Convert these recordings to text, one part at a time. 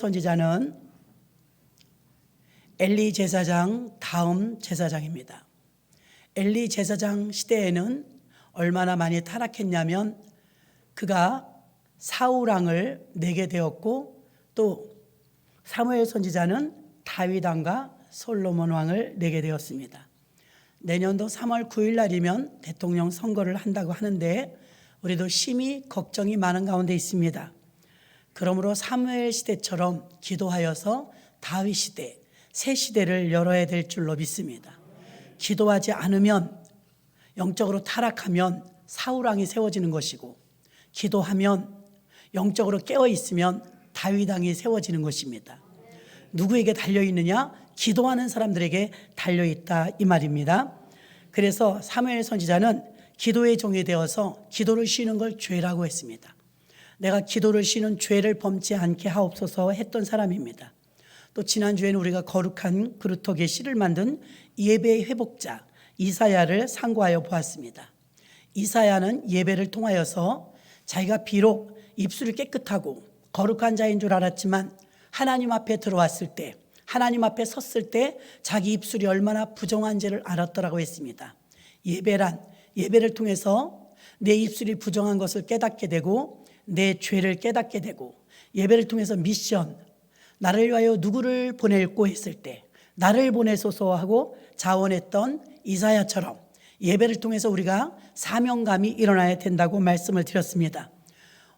선지자는 엘리 제사장 다음 제사장입니다. 엘리 제사장 시대에는 얼마나 많이 타락했냐면 그가 사울 왕을 내게 되었고, 또 사무엘 선지자는 다윗 왕과 솔로몬 왕을 내게 되었습니다. 내년도 3월 9일 날이면 대통령 선거를 한다고 하는데 우리도 심히 걱정이 많은 가운데 있습니다. 그러므로 사무엘 시대처럼 기도하여서 다윗 시대, 새 시대를 열어야 될 줄로 믿습니다. 기도하지 않으면, 영적으로 타락하면 사울 왕이 세워지는 것이고, 기도하면, 영적으로 깨어 있으면 다윗 왕이 세워지는 것입니다. 누구에게 달려있느냐? 기도하는 사람들에게 달려있다, 이 말입니다. 그래서 사무엘 선지자는 기도의 종이 되어서 기도를 쉬는 걸 죄라고 했습니다. 내가 기도를 쉬는 죄를 범치 않게 하옵소서 했던 사람입니다. 또 지난주에는 우리가 거룩한 그루터기의 씨를 만든 예배의 회복자 이사야를 상고하여 보았습니다. 이사야는 예배를 통하여서 자기가 비록 입술이 깨끗하고 거룩한 자인 줄 알았지만 하나님 앞에 들어왔을 때, 하나님 앞에 섰을 때 자기 입술이 얼마나 부정한지를 알았더라고 했습니다. 예배를 통해서 내 입술이 부정한 것을 깨닫게 되고 내 죄를 깨닫게 되고, 예배를 통해서 미션, 나를 위하여 누구를 보낼고 했을 때 나를 보내소서 하고 자원했던 이사야처럼 예배를 통해서 우리가 사명감이 일어나야 된다고 말씀을 드렸습니다.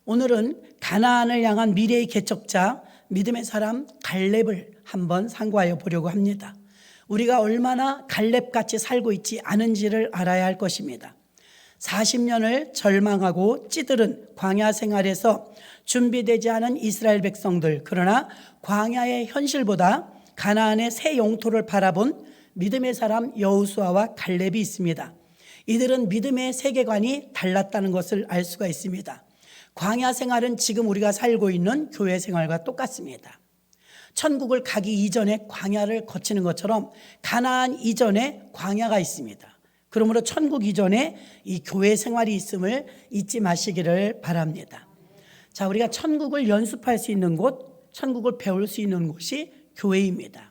오늘은 가나안을 향한 미래의 개척자 믿음의 사람 갈렙을 한번 상고하여 보려고 합니다. 우리가 얼마나 갈렙같이 살고 있지 않은지를 알아야 할 것입니다. 40년을 절망하고 찌들은 광야 생활에서 준비되지 않은 이스라엘 백성들, 그러나 광야의 현실보다 가나안의 새 영토를 바라본 믿음의 사람 여호수아와 갈렙이 있습니다. 이들은 믿음의 세계관이 달랐다는 것을 알 수가 있습니다. 광야 생활은 지금 우리가 살고 있는 교회 생활과 똑같습니다. 천국을 가기 이전에 광야를 거치는 것처럼 가나안 이전에 광야가 있습니다. 그러므로 천국 이전에 이 교회 생활이 있음을 잊지 마시기를 바랍니다. 자, 우리가 천국을 연습할 수 있는 곳, 천국을 배울 수 있는 곳이 교회입니다.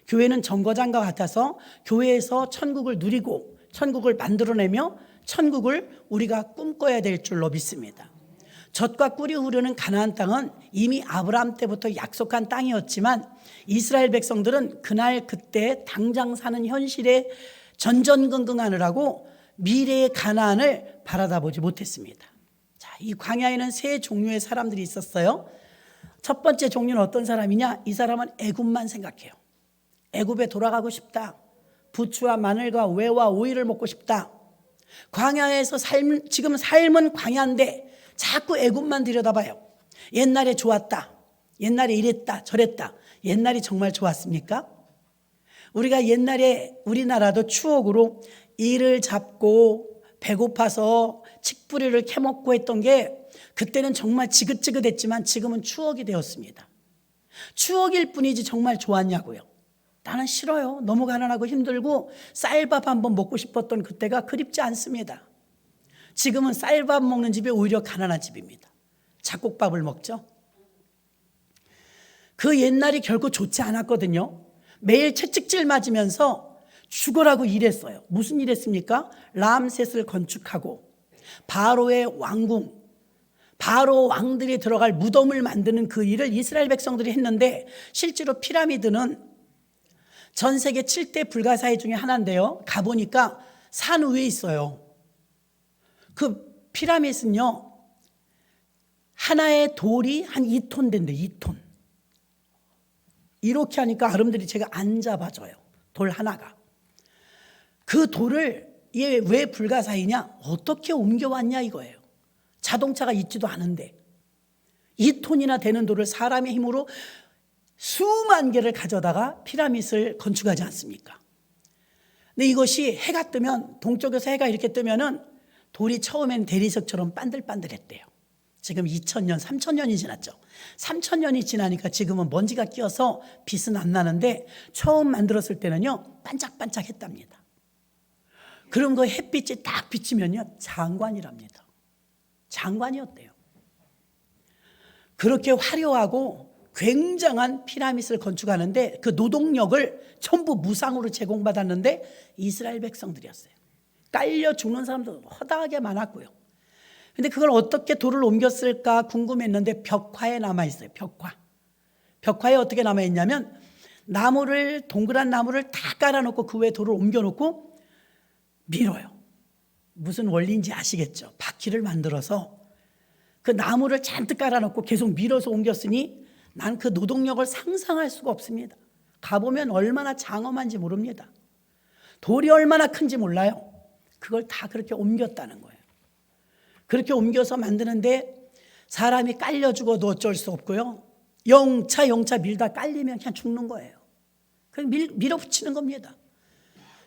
교회는 정거장과 같아서 교회에서 천국을 누리고 천국을 만들어내며 천국을 우리가 꿈꿔야 될 줄로 믿습니다. 젖과 꿀이 흐르는 가나안 땅은 이미 아브라함 때부터 약속한 땅이었지만 이스라엘 백성들은 그날 그때 당장 사는 현실에 전전긍긍하느라고 미래의 가나안을 바라다보지 못했습니다. 자, 이 광야에는 세 종류의 사람들이 있었어요. 첫 번째 종류는 어떤 사람이냐? 이 사람은 애굽만 생각해요. 애굽에 돌아가고 싶다. 부추와 마늘과 외와 오이를 먹고 싶다. 광야에서 지금 삶은 광야인데 자꾸 애굽만 들여다봐요. 옛날에 좋았다. 옛날에 이랬다 저랬다. 옛날이 정말 좋았습니까? 우리가 옛날에 우리나라도 추억으로 이를 잡고 배고파서 칡뿌리를 캐먹고 했던 게 그때는 정말 지긋지긋했지만 지금은 추억이 되었습니다. 추억일 뿐이지 정말 좋았냐고요? 나는 싫어요. 너무 가난하고 힘들고 쌀밥 한번 먹고 싶었던 그때가 그립지 않습니다. 지금은 쌀밥 먹는 집이 오히려 가난한 집입니다. 잡곡밥을 먹죠. 그 옛날이 결코 좋지 않았거든요. 매일 채찍질 맞으면서 죽으라고 일했어요. 무슨 일 했습니까? 람셋을 건축하고 바로의 왕궁, 바로 왕들이 들어갈 무덤을 만드는 그 일을 이스라엘 백성들이 했는데, 실제로 피라미드는 전 세계 7대 불가사의 중에 하나인데요. 가보니까 산 위에 있어요. 그 피라미드는요, 하나의 돌이 한 2톤 된대요. 2톤. 이렇게 하니까 아름들이 제가 안 잡아줘요. 돌 하나가. 그 돌을 얘 왜 불가사의냐? 어떻게 옮겨왔냐 이거예요. 자동차가 있지도 않은데 2톤이나 되는 돌을 사람의 힘으로 수만 개를 가져다가 피라미드를 건축하지 않습니까? 근데 이것이 해가 뜨면, 동쪽에서 해가 이렇게 뜨면은 돌이 처음엔 대리석처럼 반들반들했대요. 지금 2000년, 3000년이 지났죠. 3000년이 지나니까 지금은 먼지가 끼어서 빛은 안 나는데 처음 만들었을 때는요, 반짝반짝했답니다. 그럼 그 햇빛이 딱 비치면요, 장관이랍니다. 장관이었대요. 그렇게 화려하고 굉장한 피라미드를 건축하는데 그 노동력을 전부 무상으로 제공받았는데 이스라엘 백성들이었어요. 깔려 죽는 사람도 허다하게 많았고요. 근데 그걸 어떻게 돌을 옮겼을까 궁금했는데 벽화에 남아있어요. 벽화에 어떻게 남아있냐면 동그란 나무를 다 깔아놓고 그 위에 돌을 옮겨놓고 밀어요. 무슨 원리인지 아시겠죠? 바퀴를 만들어서 그 나무를 잔뜩 깔아놓고 계속 밀어서 옮겼으니 난 그 노동력을 상상할 수가 없습니다. 가보면 얼마나 장엄한지 모릅니다. 돌이 얼마나 큰지 몰라요. 그걸 다 그렇게 옮겼다는 거예요. 그렇게 옮겨서 만드는데 사람이 깔려 죽어도 어쩔 수 없고요. 영차 밀다 깔리면 그냥 죽는 거예요. 그냥 밀어붙이는 겁니다.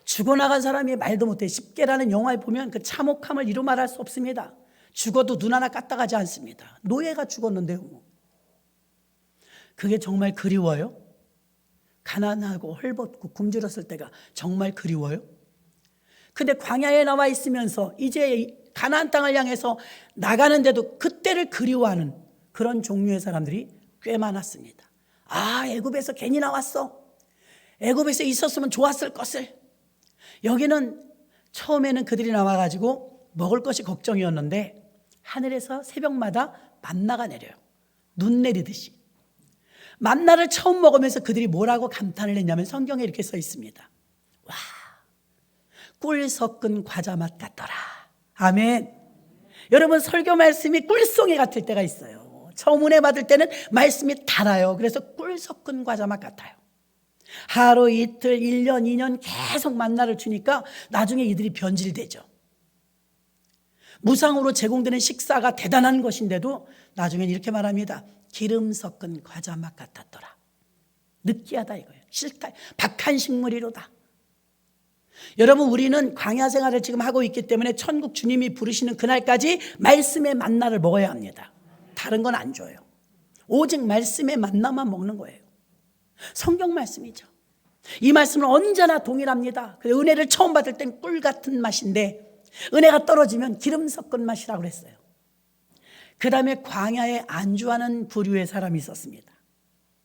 죽어나간 사람이 말도 못해. 십계라는 영화에 보면 그 참혹함을 이루 말할 수 없습니다. 죽어도 눈 하나 까딱하지 않습니다. 노예가 죽었는데요. 그게 정말 그리워요? 가난하고 헐벗고 굶주렸을 때가 정말 그리워요? 근데 광야에 나와 있으면서 이제 가나안 땅을 향해서 나가는데도 그때를 그리워하는 그런 종류의 사람들이 꽤 많았습니다. 아, 애굽에서 괜히 나왔어. 애굽에서 있었으면 좋았을 것을. 여기는 처음에는 그들이 나와가지고 먹을 것이 걱정이었는데 하늘에서 새벽마다 만나가 내려요. 눈 내리듯이. 만나를 처음 먹으면서 그들이 뭐라고 감탄을 했냐면 성경에 이렇게 써 있습니다. 와, 꿀 섞은 과자 맛 같더라. 아멘. 여러분, 설교 말씀이 꿀송이 같을 때가 있어요. 처음 은혜 받을 때는 말씀이 달아요. 그래서 꿀 섞은 과자 맛 같아요. 하루 이틀 1년 2년 계속 만나를 주니까 나중에 이들이 변질되죠. 무상으로 제공되는 식사가 대단한 것인데도 나중엔 이렇게 말합니다. 기름 섞은 과자 맛 같았더라. 느끼하다 이거예요. 싫다. 박한 식물이로다. 여러분, 우리는 광야 생활을 지금 하고 있기 때문에 천국 주님이 부르시는 그날까지 말씀의 만나를 먹어야 합니다. 다른 건 안 줘요. 오직 말씀의 만나만 먹는 거예요. 성경 말씀이죠. 이 말씀은 언제나 동일합니다. 은혜를 처음 받을 땐 꿀 같은 맛인데 은혜가 떨어지면 기름 섞은 맛이라고 그랬어요. 그 다음에 광야에 안주하는 부류의 사람이 있었습니다.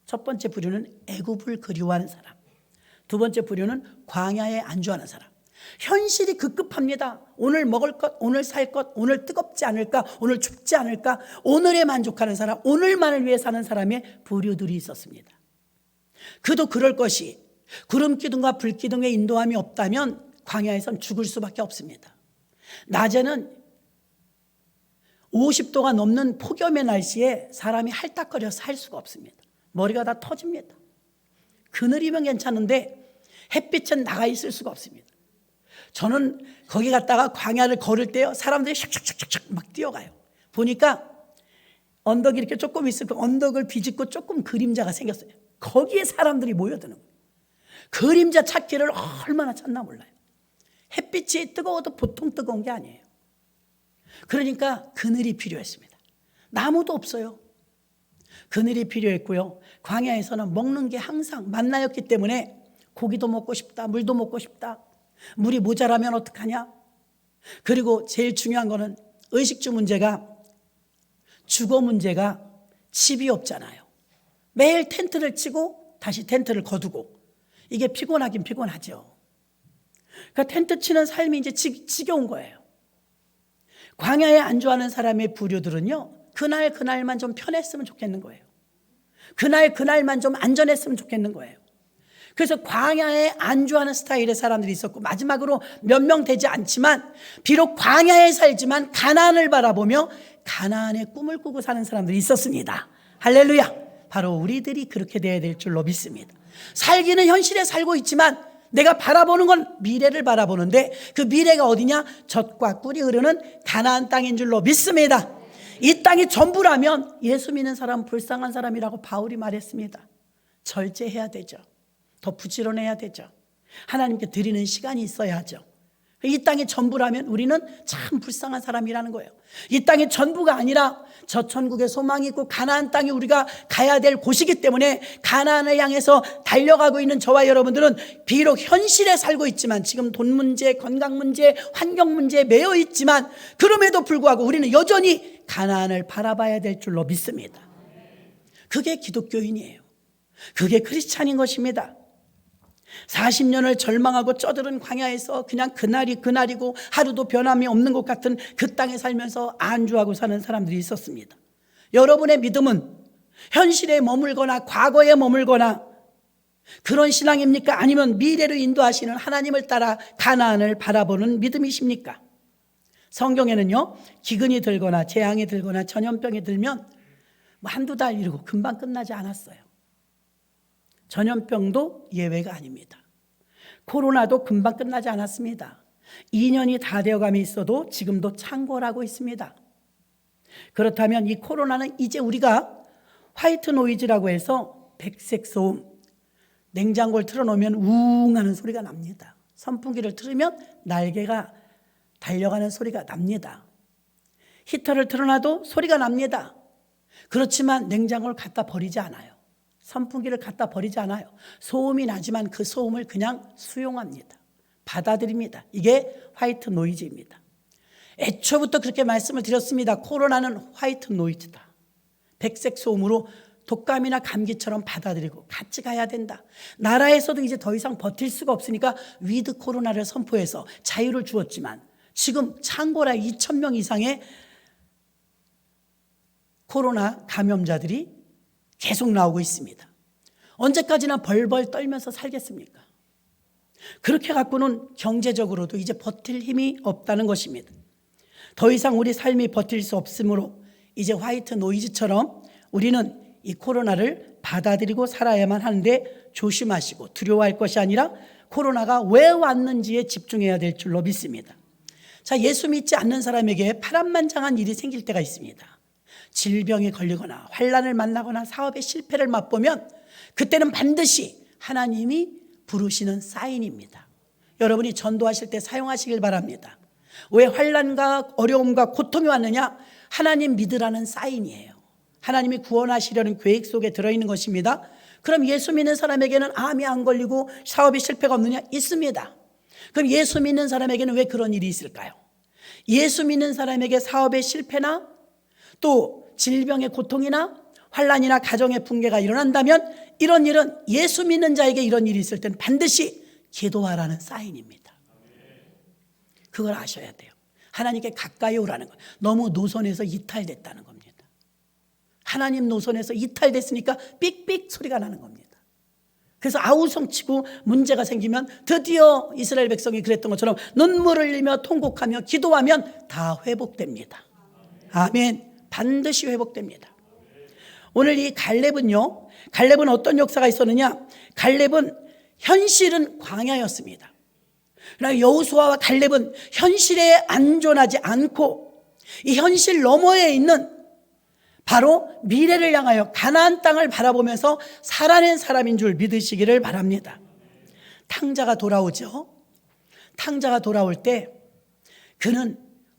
첫 번째 부류는 애굽을 그리워하는 사람, 두 번째 부류는 광야에 안주하는 사람. 현실이 급급합니다. 오늘 먹을 것, 오늘 살 것, 오늘 뜨겁지 않을까, 오늘 춥지 않을까, 오늘에 만족하는 사람, 오늘만을 위해 사는 사람의 부류들이 있었습니다. 그도 그럴 것이 구름기둥과 불기둥의 인도함이 없다면 광야에선 죽을 수밖에 없습니다. 낮에는 50도가 넘는 폭염의 날씨에 사람이 할딱거려서 살 수가 없습니다. 머리가 다 터집니다. 그늘이면 괜찮은데 햇빛은 나가 있을 수가 없습니다. 저는 거기 갔다가 광야를 걸을 때요, 사람들이 샥샥샥샥 막 뛰어가요. 보니까 언덕이 이렇게 조금 있을 그 언덕을 비집고 조금 그림자가 생겼어요. 거기에 사람들이 모여드는 거예요. 그림자 찾기를 얼마나 찾나 몰라요. 햇빛이 뜨거워도 보통 뜨거운 게 아니에요. 그러니까 그늘이 필요했습니다. 나무도 없어요. 그늘이 필요했고요. 광야에서는 먹는 게 항상 만나였기 때문에 고기도 먹고 싶다, 물도 먹고 싶다. 물이 모자라면 어떡하냐? 그리고 제일 중요한 거는 의식주 문제가, 주거 문제가 집이 없잖아요. 매일 텐트를 치고 다시 텐트를 거두고, 이게 피곤하긴 피곤하죠. 그러니까 텐트 치는 삶이 이제 지겨운 거예요. 광야에 안주하는 사람의 부류들은요, 그날만 좀 편했으면 좋겠는 거예요. 그날만 좀 안전했으면 좋겠는 거예요. 그래서 광야에 안주하는 스타일의 사람들이 있었고, 마지막으로 몇 명 되지 않지만 비록 광야에 살지만 가나안을 바라보며 가나안의 꿈을 꾸고 사는 사람들이 있었습니다. 할렐루야. 바로 우리들이 그렇게 되어야 될 줄로 믿습니다. 살기는 현실에 살고 있지만 내가 바라보는 건 미래를 바라보는데, 그 미래가 어디냐? 젖과 꿀이 흐르는 가나안 땅인 줄로 믿습니다. 이 땅이 전부라면 예수 믿는 사람은 불쌍한 사람이라고 바울이 말했습니다. 절제해야 되죠. 더 부지런해야 되죠. 하나님께 드리는 시간이 있어야 하죠. 이 땅이 전부라면 우리는 참 불쌍한 사람이라는 거예요. 이 땅이 전부가 아니라 저 천국에 소망이 있고 가나안 땅이 우리가 가야 될 곳이기 때문에 가나안을 향해서 달려가고 있는 저와 여러분들은 비록 현실에 살고 있지만, 지금 돈 문제, 건강 문제, 환경 문제에 매여 있지만, 그럼에도 불구하고 우리는 여전히 가나안을 바라봐야 될 줄로 믿습니다. 그게 기독교인이에요. 그게 크리스찬인 것입니다. 40년을 절망하고 쩌들은 광야에서 그냥 그날이 그날이고 하루도 변함이 없는 것 같은 그 땅에 살면서 안주하고 사는 사람들이 있었습니다. 여러분의 믿음은 현실에 머물거나 과거에 머물거나 그런 신앙입니까? 아니면 미래로 인도하시는 하나님을 따라 가나안을 바라보는 믿음이십니까? 성경에는요, 기근이 들거나 재앙이 들거나 전염병이 들면 한두 달 이르고 금방 끝나지 않았어요. 전염병도 예외가 아닙니다. 코로나도 금방 끝나지 않았습니다. 2년이 다 되어감이 있어도 지금도 창궐하고 있습니다. 그렇다면 이 코로나는 이제 우리가 화이트 노이즈라고 해서 백색 소음, 냉장고를 틀어놓으면 우웅 하는 소리가 납니다. 선풍기를 틀으면 날개가 달려가는 소리가 납니다. 히터를 틀어놔도 소리가 납니다. 그렇지만 냉장고를 갖다 버리지 않아요. 선풍기를 갖다 버리지 않아요. 소음이 나지만 그 소음을 그냥 수용합니다. 받아들입니다. 이게 화이트 노이즈입니다. 애초부터 그렇게 말씀을 드렸습니다. 코로나는 화이트 노이즈다. 백색 소음으로 독감이나 감기처럼 받아들이고 같이 가야 된다. 나라에서도 이제 더 이상 버틸 수가 없으니까 위드 코로나를 선포해서 자유를 주었지만 지금 창궐하 2,000명 이상의 코로나 감염자들이 계속 나오고 있습니다. 언제까지나 벌벌 떨면서 살겠습니까? 그렇게 갖고는 경제적으로도 이제 버틸 힘이 없다는 것입니다. 더 이상 우리 삶이 버틸 수 없으므로 이제 화이트 노이즈처럼 우리는 이 코로나를 받아들이고 살아야만 하는데 조심하시고 두려워할 것이 아니라 코로나가 왜 왔는지에 집중해야 될 줄로 믿습니다. 자, 예수 믿지 않는 사람에게 파란만장한 일이 생길 때가 있습니다. 질병에 걸리거나 환난을 만나거나 사업의 실패를 맛보면 그때는 반드시 하나님이 부르시는 사인입니다. 여러분이 전도하실 때 사용하시길 바랍니다. 왜 환난과 어려움과 고통이 왔느냐? 하나님 믿으라는 사인이에요. 하나님이 구원하시려는 계획 속에 들어있는 것입니다. 그럼 예수 믿는 사람에게는 암이 안 걸리고 사업이 실패가 없느냐? 있습니다. 그럼 예수 믿는 사람에게는 왜 그런 일이 있을까요? 예수 믿는 사람에게 사업의 실패나 또 질병의 고통이나 환난이나 가정의 붕괴가 일어난다면 이런 일은 예수 믿는 자에게 이런 일이 있을 때는 반드시 기도하라는 사인입니다. 그걸 아셔야 돼요. 하나님께 가까이 오라는 거예요. 너무 노선에서 이탈됐다는 겁니다. 하나님 노선에서 이탈됐으니까 삑삑 소리가 나는 겁니다. 그래서 아우성치고 문제가 생기면 드디어 이스라엘 백성이 그랬던 것처럼 눈물을 흘리며 통곡하며 기도하면 다 회복됩니다. 아멘. 반드시 회복됩니다. 오늘 이 갈렙은요, 갈렙은 어떤 역사가 있었느냐? 갈렙은 현실은 광야였습니다. 그러나 여호수아와 갈렙은 현실에 안존하지 않고 이 현실 너머에 있는 바로 미래를 향하여 가나안 땅을 바라보면서 살아낸 사람인 줄 믿으시기를 바랍니다. 탕자가 돌아오죠. 탕자가 돌아올 때 그는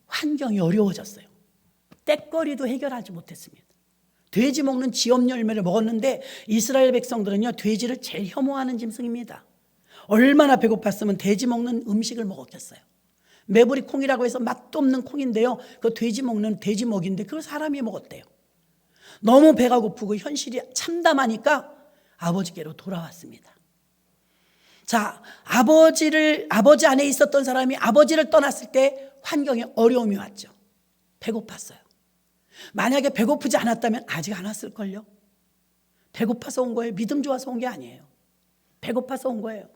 환경이 어려워졌어요. 떼거리도 해결하지 못했습니다. 돼지 먹는 지엄 열매를 먹었는데 이스라엘 백성들은요, 돼지를 제일 혐오하는 짐승입니다. 얼마나 배고팠으면 돼지 먹는 음식을 먹었겠어요. 메보리 콩이라고 해서 맛도 없는 콩인데요, 그 돼지 먹는 돼지 먹인데 그걸 사람이 먹었대요. 너무 배가 고프고 현실이 참담하니까 아버지께로 돌아왔습니다. 자, 아버지 안에 있었던 사람이 아버지를 떠났을 때 환경에 어려움이 왔죠. 배고팠어요. 만약에 배고프지 않았다면 아직 안 왔을걸요. 배고파서 온 거예요. 믿음 좋아서 온 게 아니에요. 배고파서 온 거예요.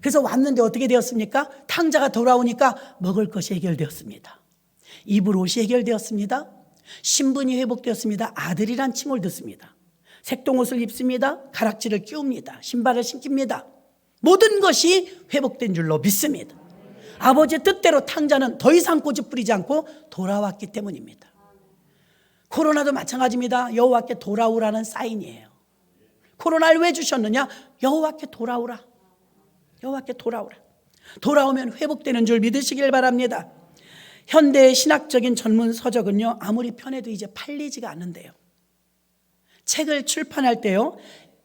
그래서 왔는데 어떻게 되었습니까? 탕자가 돌아오니까 먹을 것이 해결되었습니다. 입을 옷이 해결되었습니다. 신분이 회복되었습니다. 아들이란 칭을 듣습니다. 색동옷을 입습니다. 가락지를 끼웁니다. 신발을 신깁니다. 모든 것이 회복된 줄로 믿습니다. 아버지의 뜻대로 탕자는 더 이상 고집 부리지 않고 돌아왔기 때문입니다. 코로나도 마찬가지입니다. 여호와께 돌아오라는 사인이에요. 코로나를 왜 주셨느냐? 여호와께 돌아오라. 여호와께 돌아오라. 돌아오면 회복되는 줄 믿으시길 바랍니다. 현대의 신학적인 전문 서적은요, 아무리 편해도 이제 팔리지가 않는데요. 책을 출판할 때요,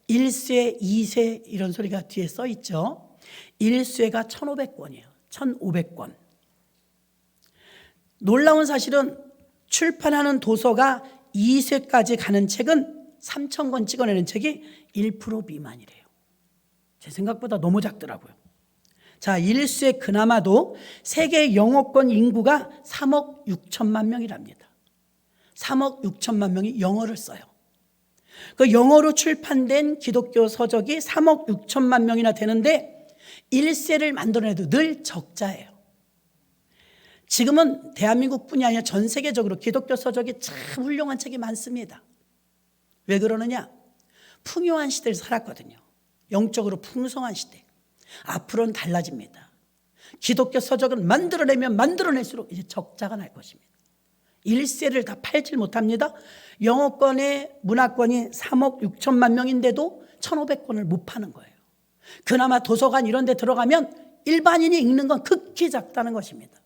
1쇄, 2쇄 이런 소리가 뒤에 써 있죠. 1쇄가 1,500권이에요. 1,500권. 놀라운 사실은 출판하는 도서가 2쇄까지 가는 책은 3,000권 찍어내는 책이 1% 미만이래요. 제 생각보다 너무 작더라고요. 자, 일수에 그나마도 세계 영어권 인구가 3억 6천만 명이랍니다. 3억 6천만 명이 영어를 써요. 그 영어로 출판된 기독교 서적이 3억 6천만 명이나 되는데 1세를 만들어내도 늘 적자예요. 지금은 대한민국뿐이 아니라 전 세계적으로 기독교 서적이 참 훌륭한 책이 많습니다. 왜 그러느냐? 풍요한 시대를 살았거든요. 영적으로 풍성한 시대. 앞으로는 달라집니다. 기독교 서적은 만들어내면 만들어낼수록 이제 적자가 날 것입니다. 1세를 다 팔질 못합니다. 영어권의 문화권이 3억 6천만 명인데도 1,500권을 못 파는 거예요. 그나마 도서관 이런 데 들어가면 일반인이 읽는 건 극히 작다는 것입니다.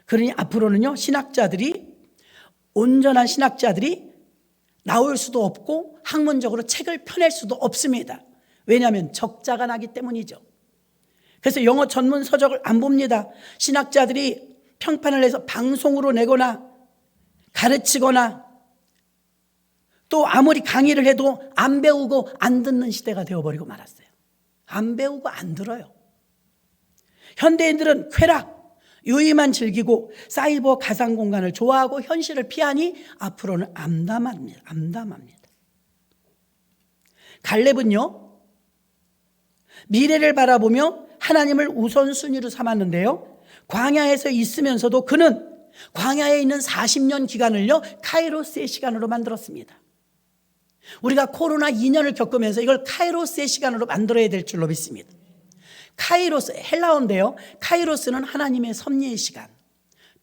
그러니 앞으로는요, 온전한 신학자들이 나올 수도 없고 학문적으로 책을 펴낼 수도 없습니다. 왜냐하면 적자가 나기 때문이죠. 그래서 영어 전문 서적을 안 봅니다. 신학자들이 평판을 해서 방송으로 내거나 가르치거나 또 아무리 강의를 해도 안 배우고 안 듣는 시대가 되어버리고 말았어요. 안 배우고 안 들어요. 현대인들은 쾌락, 유의만 즐기고 사이버 가상 공간을 좋아하고 현실을 피하니 앞으로는 암담합니다. 갈렙은요, 미래를 바라보며 하나님을 우선순위로 삼았는데요, 광야에서 있으면서도 그는 광야에 있는 40년 기간을요 카이로스의 시간으로 만들었습니다. 우리가 코로나 2년을 겪으면서 이걸 카이로스의 시간으로 만들어야 될 줄로 믿습니다. 카이로스, 헬라어인데요, 카이로스는 하나님의 섭리의 시간,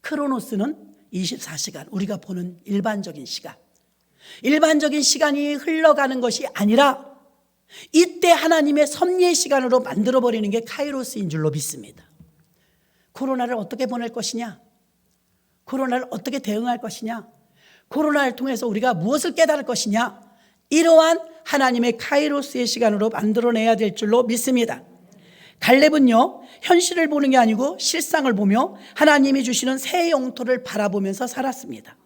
크로노스는 24시간, 우리가 보는 일반적인 시간. 일반적인 시간이 흘러가는 것이 아니라 이때 하나님의 섭리의 시간으로 만들어버리는 게 카이로스인 줄로 믿습니다. 코로나를 어떻게 보낼 것이냐? 코로나를 어떻게 대응할 것이냐? 코로나를 통해서 우리가 무엇을 깨달을 것이냐? 이러한 하나님의 카이로스의 시간으로 만들어내야 될 줄로 믿습니다. 갈렙은요, 현실을 보는 게 아니고 실상을 보며 하나님이 주시는 새 영토를 바라보면서 살았습니다.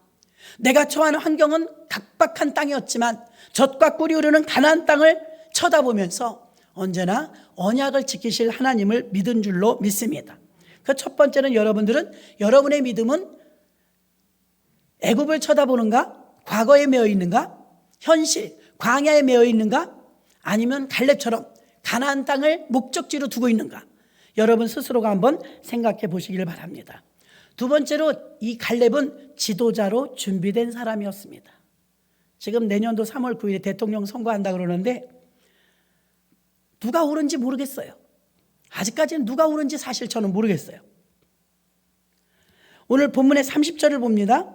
내가 처한 환경은 각박한 땅이었지만 젖과 꿀이 흐르는 가나안 땅을 쳐다보면서 언제나 언약을 지키실 하나님을 믿은 줄로 믿습니다. 그 첫 번째는 여러분의 믿음은 애굽을 쳐다보는가? 과거에 매여 있는가? 현실, 광야에 매여 있는가? 아니면 갈렙처럼 가나안 땅을 목적지로 두고 있는가? 여러분 스스로가 한번 생각해 보시길 바랍니다. 두 번째로 이 갈렙은 지도자로 준비된 사람이었습니다. 지금 내년도 3월 9일에 대통령 선거한다 그러는데 누가 옳은지 모르겠어요. 아직까지는 누가 옳은지 사실 저는 모르겠어요. 오늘 본문의 30절을 봅니다.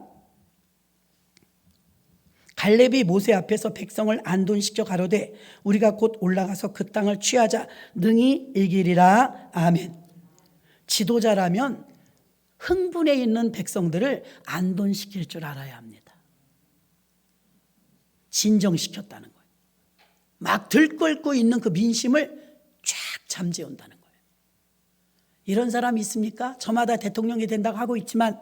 갈렙이 모세 앞에서 백성을 안돈시켜 가로되 우리가 곧 올라가서 그 땅을 취하자 능히 이기리라. 아멘. 지도자라면 흥분해 있는 백성들을 안돈시킬 줄 알아야 합니다. 진정시켰다는 거예요. 막 들끓고 있는 그 민심을 쫙 잠재운다는 거예요. 이런 사람이 있습니까? 저마다 대통령이 된다고 하고 있지만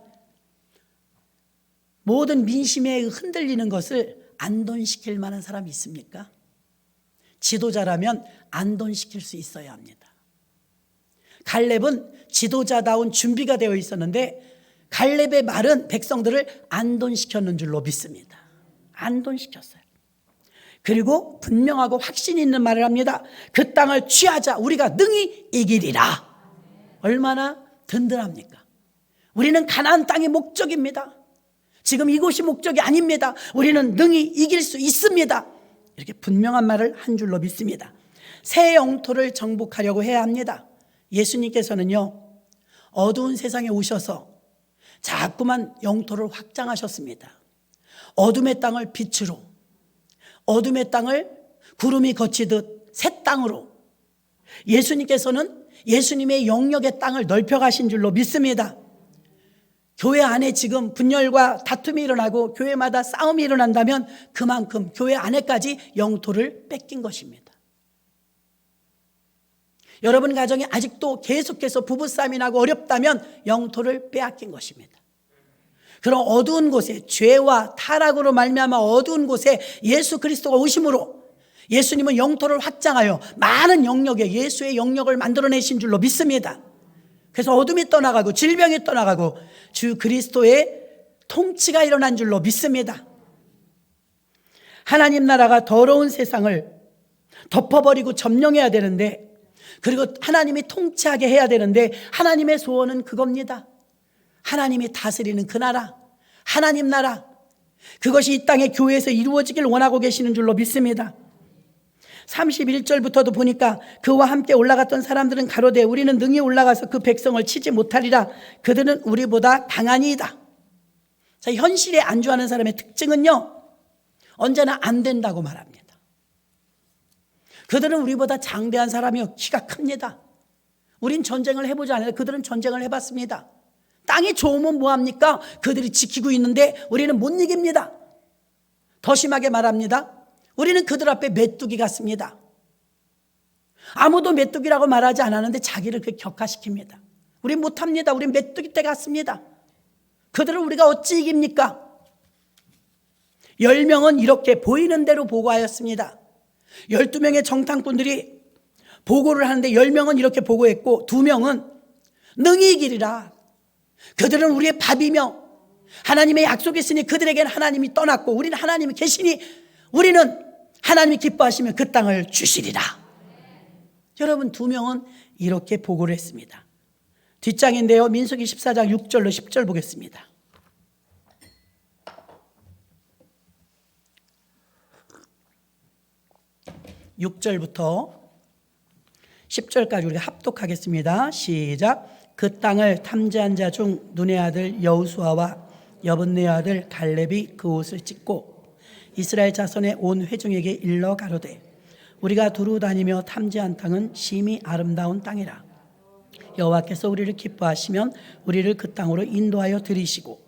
모든 민심에 흔들리는 것을 안돈시킬 만한 사람이 있습니까? 지도자라면 안돈시킬 수 있어야 합니다. 갈렙은 지도자다운 준비가 되어 있었는데 갈렙의 말은 백성들을 안돈시켰는 줄로 믿습니다. 안돈시켰어요. 그리고 분명하고 확신 있는 말을 합니다. 그 땅을 취하자 우리가 능히 이기리라. 얼마나 든든합니까? 우리는 가나안 땅이 목적입니다. 지금 이곳이 목적이 아닙니다. 우리는 능히 이길 수 있습니다. 이렇게 분명한 말을 한 줄로 믿습니다. 새 영토를 정복하려고 해야 합니다. 예수님께서는요, 어두운 세상에 오셔서 자꾸만 영토를 확장하셨습니다. 어둠의 땅을 빛으로, 어둠의 땅을 구름이 거치듯 새 땅으로, 예수님께서는 예수님의 영역의 땅을 넓혀가신 줄로 믿습니다. 교회 안에 지금 분열과 다툼이 일어나고 교회마다 싸움이 일어난다면 그만큼 교회 안에까지 영토를 뺏긴 것입니다. 여러분 가정이 아직도 계속해서 부부싸움이 나고 어렵다면 영토를 빼앗긴 것입니다. 그런 어두운 곳에, 죄와 타락으로 말미암아 어두운 곳에 예수 그리스도가 오심으로 예수님은 영토를 확장하여 많은 영역에 예수의 영역을 만들어내신 줄로 믿습니다. 그래서 어둠이 떠나가고 질병이 떠나가고 주 그리스도의 통치가 일어난 줄로 믿습니다. 하나님 나라가 더러운 세상을 덮어버리고 점령해야 되는데, 그리고 하나님이 통치하게 해야 되는데, 하나님의 소원은 그겁니다. 하나님이 다스리는 그 나라, 하나님 나라, 그것이 이 땅의 교회에서 이루어지길 원하고 계시는 줄로 믿습니다. 31절부터도 보니까 그와 함께 올라갔던 사람들은 가로되 우리는 능히 올라가서 그 백성을 치지 못하리라. 그들은 우리보다 강하니이다. 자, 현실에 안주하는 사람의 특징은요, 언제나 안 된다고 말합니다. 그들은 우리보다 장대한 사람이요, 키가 큽니다. 우린 전쟁을 해보지 않아요. 그들은 전쟁을 해봤습니다. 땅이 좋으면 뭐합니까? 그들이 지키고 있는데 우리는 못 이깁니다. 더 심하게 말합니다. 우리는 그들 앞에 메뚜기 같습니다. 아무도 메뚜기라고 말하지 않았는데 자기를 그렇게 격화시킵니다. 우린 못합니다. 우린 메뚜기 떼 같습니다. 그들을 우리가 어찌 이깁니까? 10명은 이렇게 보이는 대로 보고하였습니다. 12명의 정탐꾼들이 보고를 하는데 10명은 이렇게 보고했고 2명은 능히 이기리라. 그들은 우리의 밥이며 하나님의 약속이 있으니 그들에게는 하나님이 떠났고 우리는 하나님이 계시니 우리는 하나님이 기뻐하시면 그 땅을 주시리라. 여러분, 2명은 이렇게 보고를 했습니다. 뒷장인데요, 민수기 14장 6절로 10절 보겠습니다. (6절부터) 10절까지 우리가 합독하겠습니다. 시작. 그 땅을 탐지한 자 중 눈의 아들 여호수아와 여분네의 아들 갈렙이 그 옷을 찢고 이스라엘 자손의 온 회중에게 일러 가로되 우리가 두루 다니며 탐지한 땅은 심히 아름다운 땅이라. 여호와께서 우리를 기뻐하시면 우리를 그 땅으로 인도하여 들이시고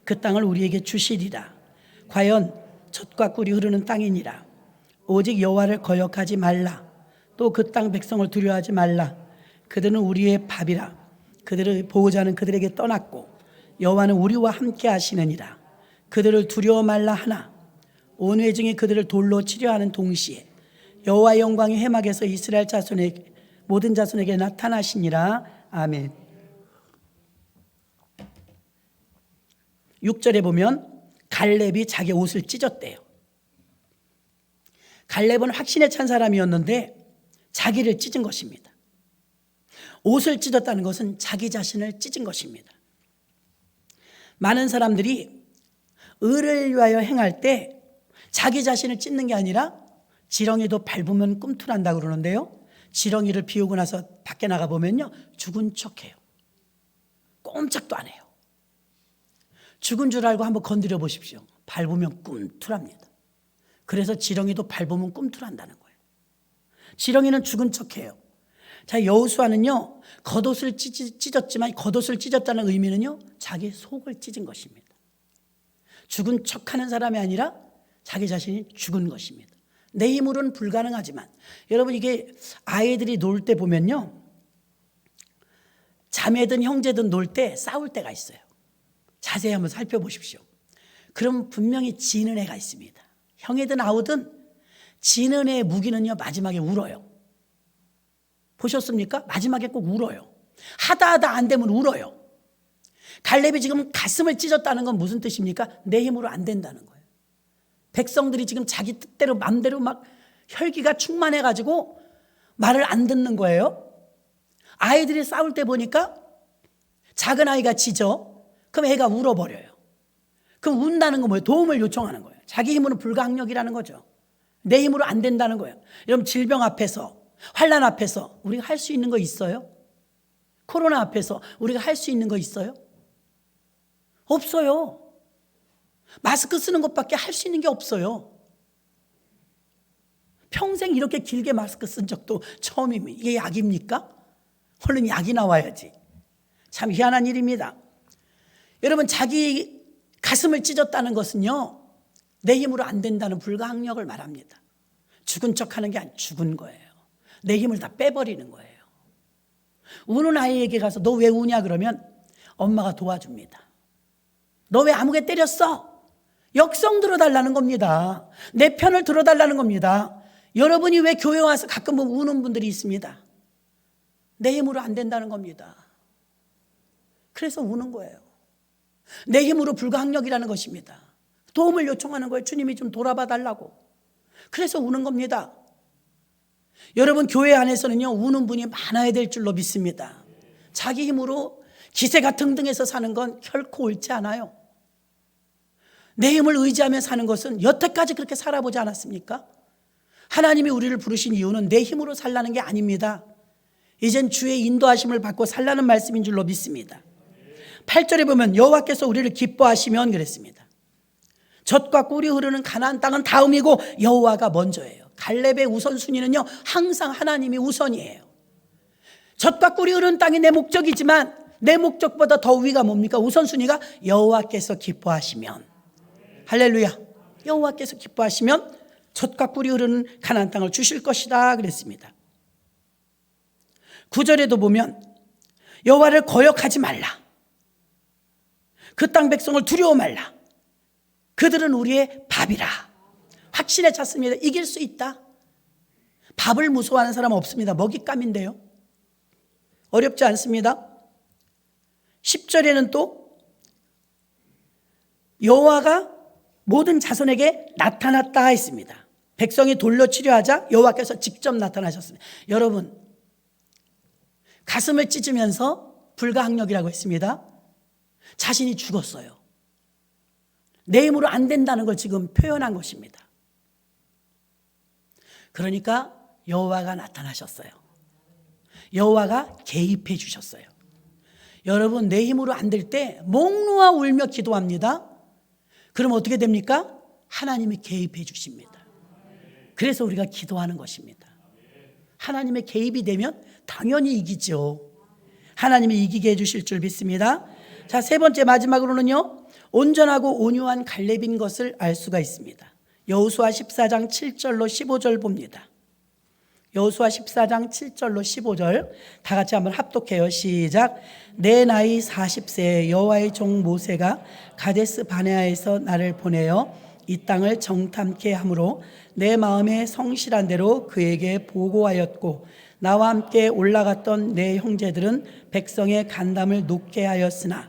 그 땅을 우리에게 주시리라. 과연 젖과 꿀이 흐르는 땅이니라. 오직 여호와를 거역하지 말라. 또 그 땅 백성을 두려워하지 말라. 그들은 우리의 밥이라. 그들의 보호자는 그들에게 떠났고 여호와는 우리와 함께 하시느니라. 그들을 두려워 말라 하나 온 회중이 그들을 돌로 치려 하는 동시에 여호와의 영광이 해막에서 이스라엘 자손의 모든 자손에게 나타나시니라. 아멘. 6절에 보면 갈렙이 자기 옷을 찢었대요. 갈렙은 확신에 찬 사람이었는데 자기를 찢은 것입니다. 옷을 찢었다는 것은 자기 자신을 찢은 것입니다. 많은 사람들이 의를 위하여 행할 때 자기 자신을 찢는 게 아니라 지렁이도 밟으면 꿈틀한다고 그러는데요, 지렁이를 비우고 나서 밖에 나가 보면요 죽은 척해요. 꼼짝도 안 해요. 죽은 줄 알고 한번 건드려 보십시오. 밟으면 꿈틀합니다. 그래서 지렁이도 밟으면 꿈틀한다는 거예요. 지렁이는 죽은 척해요. 자, 여호수아는요 겉옷을 찢었지만 겉옷을 찢었다는 의미는요 자기 속을 찢은 것입니다. 죽은 척하는 사람이 아니라 자기 자신이 죽은 것입니다. 내 힘으로는 불가능하지만, 여러분 이게 아이들이 놀 때 보면요 자매든 형제든 놀 때 싸울 때가 있어요. 자세히 한번 살펴보십시오. 그럼 분명히 지는 애가 있습니다. 형이든 아우든 지는 애의 무기는요 마지막에 울어요. 보셨습니까? 마지막에 꼭 울어요. 하다 안 되면 울어요. 갈렙이 지금 가슴을 찢었다는 건 무슨 뜻입니까? 내 힘으로 안 된다는 거예요. 백성들이 지금 자기 뜻대로 마음대로 막 혈기가 충만해가지고 말을 안 듣는 거예요. 아이들이 싸울 때 보니까 작은 아이가 짖어. 그럼 애가 울어버려요. 그럼 운다는 건 뭐예요? 도움을 요청하는 거예요. 자기 힘으로는 불가항력이라는 거죠. 내 힘으로 안 된다는 거예요. 여러분 질병 앞에서, 환난 앞에서 우리가 할 수 있는 거 있어요? 코로나 앞에서 우리가 할 수 있는 거 있어요? 없어요. 마스크 쓰는 것밖에 할 수 있는 게 없어요. 평생 이렇게 길게 마스크 쓴 적도 처음입니다. 이게 약입니까? 얼른 약이 나와야지. 참 희한한 일입니다. 여러분 자기 가슴을 찢었다는 것은요 내 힘으로 안 된다는 불가항력을 말합니다. 죽은 척하는 게 아니라 죽은 거예요. 내 힘을 다 빼버리는 거예요. 우는 아이에게 가서 너 왜 우냐 그러면 엄마가 도와줍니다. 너 왜 아무개 때렸어? 역성 들어달라는 겁니다. 내 편을 들어달라는 겁니다. 여러분이 왜 교회 와서 가끔 보면 우는 분들이 있습니다. 내 힘으로 안 된다는 겁니다. 그래서 우는 거예요. 내 힘으로 불가항력이라는 것입니다. 도움을 요청하는 거예요. 주님이 좀 돌아봐 달라고. 그래서 우는 겁니다. 여러분, 교회 안에서는요, 우는 분이 많아야 될 줄로 믿습니다. 자기 힘으로 기세가 등등해서 사는 건 결코 옳지 않아요. 내 힘을 의지하며 사는 것은 여태까지 그렇게 살아보지 않았습니까? 하나님이 우리를 부르신 이유는 내 힘으로 살라는 게 아닙니다. 이젠 주의 인도하심을 받고 살라는 말씀인 줄로 믿습니다. 8절에 보면 여호와께서 우리를 기뻐하시면 그랬습니다. 젖과 꿀이 흐르는 가나안 땅은 다음이고 여호와가 먼저예요. 갈렙의 우선순위는요, 항상 하나님이 우선이에요. 젖과 꿀이 흐르는 땅이 내 목적이지만 내 목적보다 더 위가 뭡니까? 우선순위가 여호와께서 기뻐하시면. 할렐루야. 여호와께서 기뻐하시면 젖과 꿀이 흐르는 가나안 땅을 주실 것이다 그랬습니다. 9절에도 보면 여호와를 거역하지 말라. 그 땅 백성을 두려워 말라. 그들은 우리의 밥이라. 확신에 찼습니다. 이길 수 있다. 밥을 무서워하는 사람은 없습니다. 먹잇감인데요. 어렵지 않습니다. 10절에는 또 여호와가 모든 자손에게 나타났다 했습니다. 백성이 돌로 치려하자 여호와께서 직접 나타나셨습니다. 여러분, 가슴을 찢으면서 불가항력이라고 했습니다. 자신이 죽었어요. 내 힘으로 안 된다는 걸 지금 표현한 것입니다. 그러니까 여호와가 나타나셨어요. 여호와가 개입해 주셨어요. 여러분, 내 힘으로 안 될 때 목 놓아 울며 기도합니다. 그럼 어떻게 됩니까? 하나님이 개입해 주십니다. 그래서 우리가 기도하는 것입니다. 하나님의 개입이 되면 당연히 이기죠. 하나님이 이기게 해주실 줄 믿습니다. 자, 세 번째 마지막으로는요, 온전하고 온유한 갈렙인 것을 알 수가 있습니다. 여호수아 14장 7절로 15절 봅니다. 여호수아 14장 7절로 15절 다 같이 한번 합독해요. 시작. 내 나이 40세에 여호와의 종 모세가 가데스 바네아에서 나를 보내어 이 땅을 정탐케 함으로 내 마음에 성실한 대로 그에게 보고하였고 나와 함께 올라갔던 내 형제들은 백성의 간담을 높게 하였으나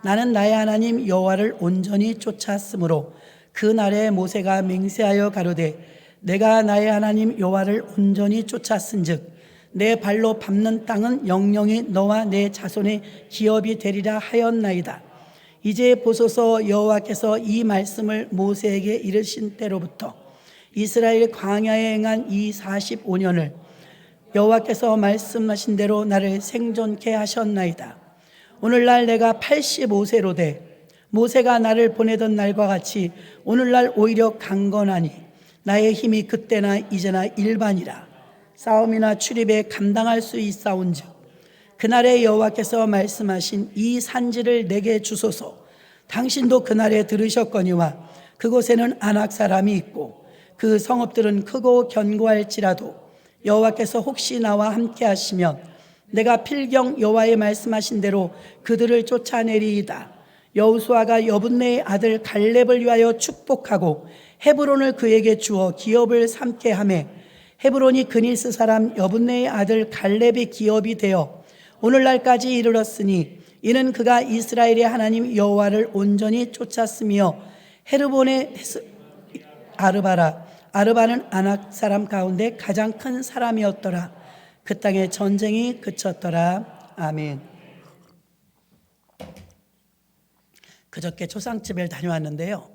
나는 나의 하나님 여호와를 온전히 쫓았으므로 그날에 모세가 맹세하여 가로되 내가 나의 하나님 여호와를 온전히 쫓았은즉 내 발로 밟는 땅은 영영이 너와 내 자손의 기업이 되리라 하였나이다. 이제 보소서 여호와께서 이 말씀을 모세에게 이르신 때로부터 이스라엘 광야에 행한 이 45년을 여호와께서 말씀하신 대로 나를 생존케 하셨나이다. 오늘날 내가 85세로 돼 모세가 나를 보내던 날과 같이 오늘날 오히려 강건하니 나의 힘이 그때나 이제나 일반이라. 싸움이나 출입에 감당할 수 있사온즉 그날에 여호와께서 말씀하신 이 산지를 내게 주소서. 당신도 그날에 들으셨거니와 그곳에는 아낙 사람이 있고 그 성읍들은 크고 견고할지라도 여호와께서 혹시 나와 함께 하시면 내가 필경 여호와의 말씀하신 대로 그들을 쫓아내리이다. 여호수아가 여분네의 아들 갈렙을 위하여 축복하고 헤브론을 그에게 주어 기업을 삼게 하매 헤브론이 그니스 사람 여분네의 아들 갈렙의 기업이 되어 오늘날까지 이르렀으니 이는 그가 이스라엘의 하나님 여호와를 온전히 쫓았으며 헤르본의 아르바는 아낙 사람 가운데 가장 큰 사람이었더라. 그 땅에 전쟁이 그쳤더라. 아멘. 그저께 초상집을 다녀왔는데요,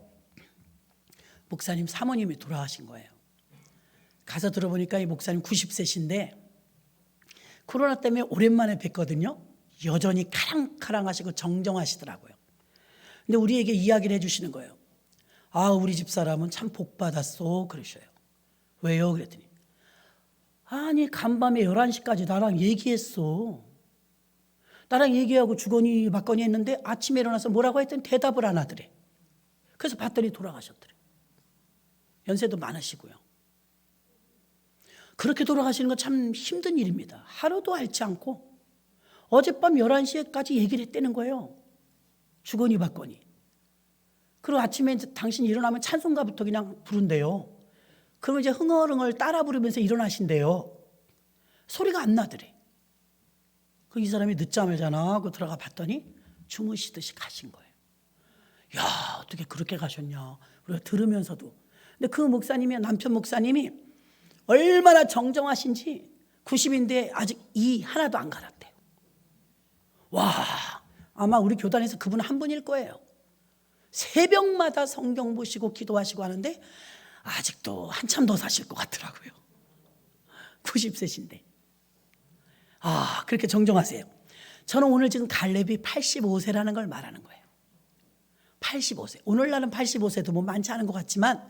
목사님 사모님이 돌아가신 거예요. 가서 들어보니까 이 목사님 90세신데 코로나 때문에 오랜만에 뵀거든요. 여전히 카랑카랑하시고 정정하시더라고요. 근데 우리에게 이야기를 해주시는 거예요. 아, 우리 집사람은 참 복받았어 그러셔요. 왜요? 그랬더니 아니 간밤에 11시까지 나랑 얘기했어. 나랑 얘기하고 주거니 받거니 했는데 아침에 일어나서 뭐라고 했더니 대답을 안 하더래. 그래서 봤더니 돌아가셨더래. 연세도 많으시고요. 그렇게 돌아가시는 건 참 힘든 일입니다. 하루도 앓지 않고 어젯밤 11시까지 얘기를 했다는 거예요. 주거니 받거니. 그리고 아침에 이제 당신이 일어나면 찬송가부터 그냥 부른대요. 그러면 이제 흥얼흥얼 따라 부르면서 일어나신대요. 소리가 안 나더래. 그 이 사람이 늦잠을 자나? 그 들어가 봤더니 주무시듯이 가신 거예요. 야, 어떻게 그렇게 가셨냐? 우리가 들으면서도. 근데 그 목사님이, 남편 목사님이 얼마나 정정하신지 90인데 아직 이 하나도 안 갈았대요. 와, 아마 우리 교단에서 그분 한 분일 거예요. 새벽마다 성경 보시고 기도하시고 하는데 아직도 한참 더 사실 것 같더라고요. 90세신데. 아, 그렇게 정정하세요. 저는 오늘 지금 갈렙이 85세라는 걸 말하는 거예요. 85세. 오늘날은 85세도 뭐 많지 않은 것 같지만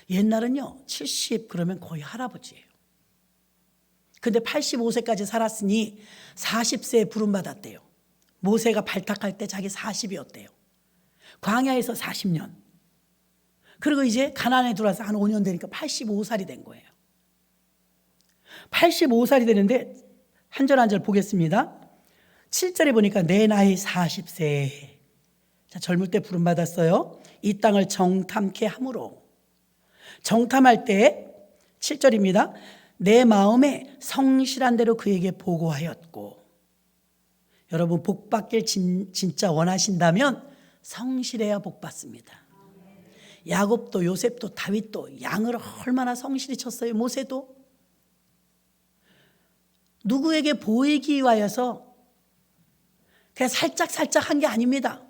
옛날은요 70 그러면 거의 할아버지예요. 근데 85세까지 살았으니 40세에 부름받았대요. 모세가 발탁할 때 자기 40이었대요. 광야에서 40년. 그리고 이제 가나안에 들어와서 한 5년 되니까 85살이 된 거예요. 85살이 되는데 한 절 한 절 보겠습니다. 7절에 보니까 내 나이 40세. 자, 젊을 때 부름받았어요. 이 땅을 정탐케 함으로. 정탐할 때 7절입니다. 내 마음에 성실한 대로 그에게 보고하였고. 여러분 복 받길 진짜 원하신다면 성실해야 복 받습니다. 야곱도 요셉도 다윗도 양을 얼마나 성실히 쳤어요. 모세도. 누구에게 보이기 위하여서 그냥 살짝 한 게 아닙니다.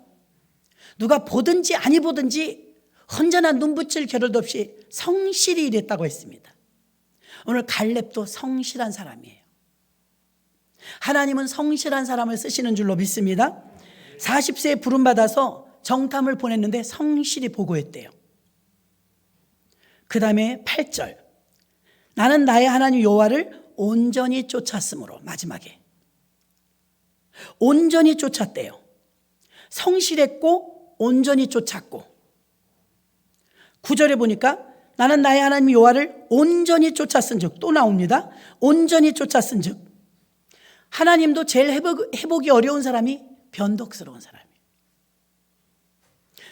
누가 보든지 아니 보든지 언제나 눈붙일 겨를도 없이 성실히 일했다고 했습니다. 오늘 갈렙도 성실한 사람이에요. 하나님은 성실한 사람을 쓰시는 줄로 믿습니다. 40세에 부름받아서 정탐을 보냈는데 성실히 보고했대요. 그 다음에 8절. 나는 나의 하나님 여호와를 온전히 쫓았으므로. 마지막에 온전히 쫓았대요. 성실했고 온전히 쫓았고. 9절에 보니까 나는 나의 하나님 여호와를 온전히 쫓았은즉. 또 나옵니다. 온전히 쫓았은즉. 하나님도 제일 회복이 어려운 사람이 변덕스러운 사람이에요.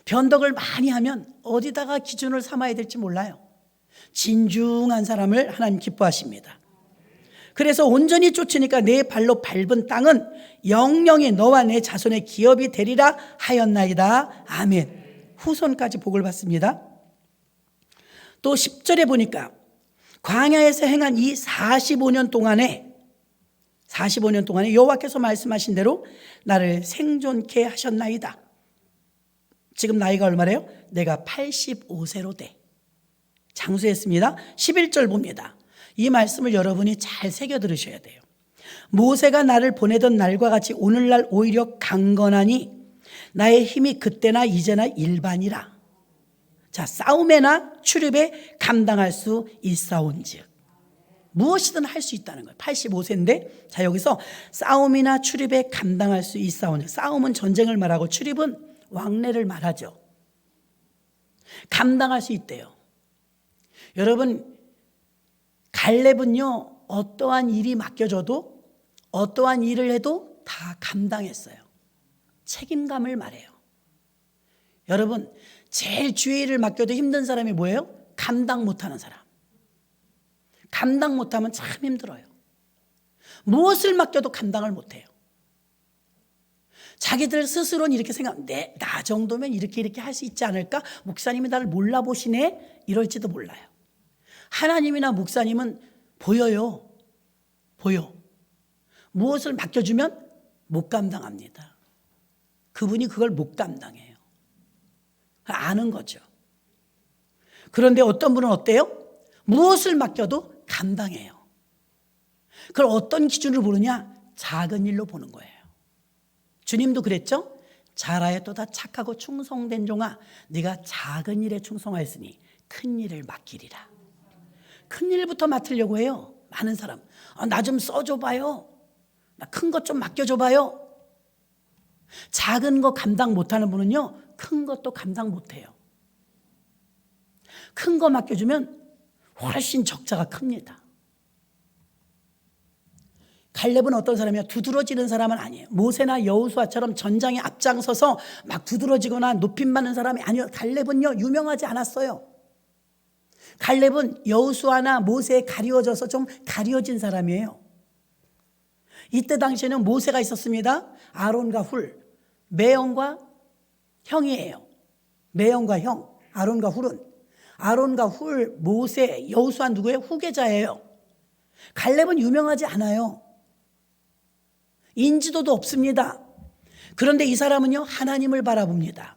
변덕을 많이 하면 어디다가 기준을 삼아야 될지 몰라요. 진중한 사람을 하나님 기뻐하십니다. 그래서 온전히 쫓으니까 내 발로 밟은 땅은 영영이 너와 내 자손의 기업이 되리라 하였나이다. 아멘. 후손까지 복을 받습니다. 또 10절에 보니까 광야에서 행한 이 45년 동안에 여호와께서 말씀하신 대로 나를 생존케 하셨나이다. 지금 나이가 얼마래요? 내가 85세로 돼. 장수했습니다. 11절 봅니다. 이 말씀을 여러분이 잘 새겨 들으셔야 돼요. 모세가 나를 보내던 날과 같이 오늘날 오히려 강건하니 나의 힘이 그때나 이제나 일반이라. 자, 싸움에나 출입에 감당할 수 있사온즉. 무엇이든 할 수 있다는 거예요. 85세인데 자, 여기서 싸움이나 출입에 감당할 수 있사온즉. 싸움은 전쟁을 말하고 출입은 왕래를 말하죠. 감당할 수 있대요. 여러분 갈렙은요 어떠한 일이 맡겨져도 어떠한 일을 해도 다 감당했어요. 책임감을 말해요. 여러분 제일 주의 일을 맡겨도 힘든 사람이 뭐예요? 감당 못하는 사람. 감당 못하면 참 힘들어요. 무엇을 맡겨도 감당을 못해요. 자기들 스스로는 이렇게 생각하면 나 정도면 이렇게 할 수 있지 않을까? 목사님이 나를 몰라보시네? 이럴지도 몰라요. 하나님이나 목사님은 보여요. 보여. 무엇을 맡겨주면 못 감당합니다. 그분이 그걸 못 감당해요. 아는 거죠. 그런데 어떤 분은 어때요? 무엇을 맡겨도 감당해요. 그걸 어떤 기준으로 보느냐? 작은 일로 보는 거예요. 주님도 그랬죠? 잘하였도다 착하고 충성된 종아, 네가 작은 일에 충성하였으니 큰 일을 맡기리라. 큰 일부터 맡으려고 해요. 많은 사람. 나 좀 써줘봐요. 나 큰 것 좀 맡겨줘봐요. 작은 거 감당 못하는 분은요, 큰 것도 감당 못해요. 큰 거 맡겨주면 훨씬 적자가 큽니다. 갈렙은 어떤 사람이야? 두드러지는 사람은 아니에요. 모세나 여호수아처럼 전장에 앞장서서 막 두드러지거나 높임받는 사람이 아니에요. 갈렙은요 유명하지 않았어요. 갈렙은 여호수아나 모세에 가리워져서 좀 가리워진 사람이에요. 이때 당시에는 모세가 있었습니다. 아론과 훌, 매형과 형이에요. 매형과 형, 아론과 훌은. 아론과 훌, 모세, 여호수아 누구예요? 후계자예요. 갈렙은 유명하지 않아요. 인지도도 없습니다. 그런데 이 사람은요 하나님을 바라봅니다.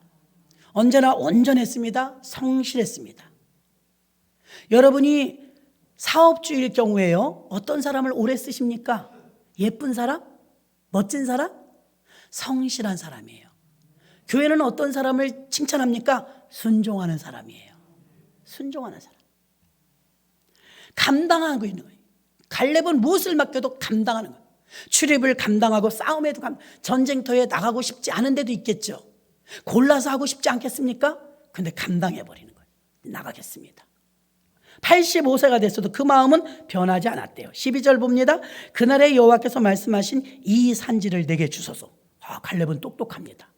언제나 온전했습니다. 성실했습니다. 여러분이 사업주일 경우에요 어떤 사람을 오래 쓰십니까? 예쁜 사람? 멋진 사람? 성실한 사람이에요. 교회는 어떤 사람을 칭찬합니까? 순종하는 사람이에요. 순종하는 사람. 감당하고 있는 거예요. 갈렙은 무엇을 맡겨도 감당하는 거예요. 출입을 감당하고 싸움에도 전쟁터에 나가고 싶지 않은 데도 있겠죠. 골라서 하고 싶지 않겠습니까? 근데 감당해버리는 거예요. 나가겠습니다. 85세가 됐어도 그 마음은 변하지 않았대요. 12절 봅니다. 그날에 여호와께서 말씀하신 이 산지를 내게 주소서. 갈렙은 똑똑합니다.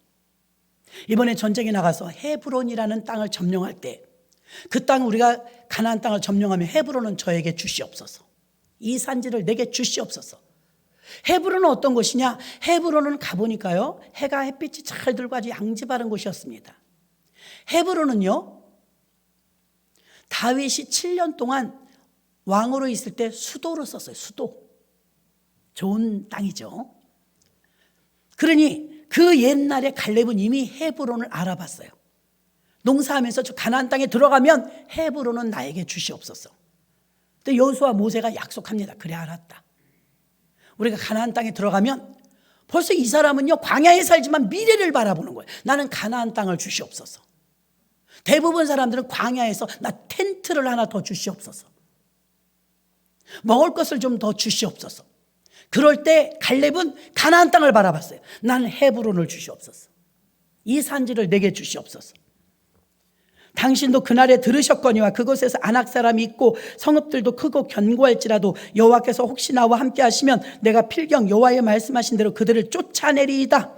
이번에 전쟁에 나가서 헤브론이라는 땅을 점령할 때 그 땅 우리가 가나안 땅을 점령하면 헤브론은 저에게 주시옵소서. 이 산지를 내게 주시옵소서. 헤브론은 어떤 곳이냐? 헤브론은 가보니까요 해가 햇빛이 잘 들고 아주 양지바른 곳이었습니다. 헤브론은요 다윗이 7년 동안 왕으로 있을 때 수도로 썼어요. 수도. 좋은 땅이죠. 그러니 그 옛날에 갈렙은 이미 헤브론을 알아봤어요. 농사하면서 저 가나안 땅에 들어가면 헤브론은 나에게 주시옵소서. 근데 여호수아 모세가 약속합니다. 그래 알았다. 우리가 가나안 땅에 들어가면 벌써 이 사람은요 광야에 살지만 미래를 바라보는 거예요. 나는 가나안 땅을 주시옵소서. 대부분 사람들은 광야에서 나 텐트를 하나 더 주시옵소서. 먹을 것을 좀 더 주시옵소서. 그럴 때 갈렙은 가나안 땅을 바라봤어요. 나는 헤브론을 주시옵소서. 이 산지를 내게 주시옵소서. 당신도 그날에 들으셨거니와 그곳에서 아낙 사람이 있고 성읍들도 크고 견고할지라도 여호와께서 혹시 나와 함께 하시면 내가 필경 여호와의 말씀하신 대로 그들을 쫓아내리이다.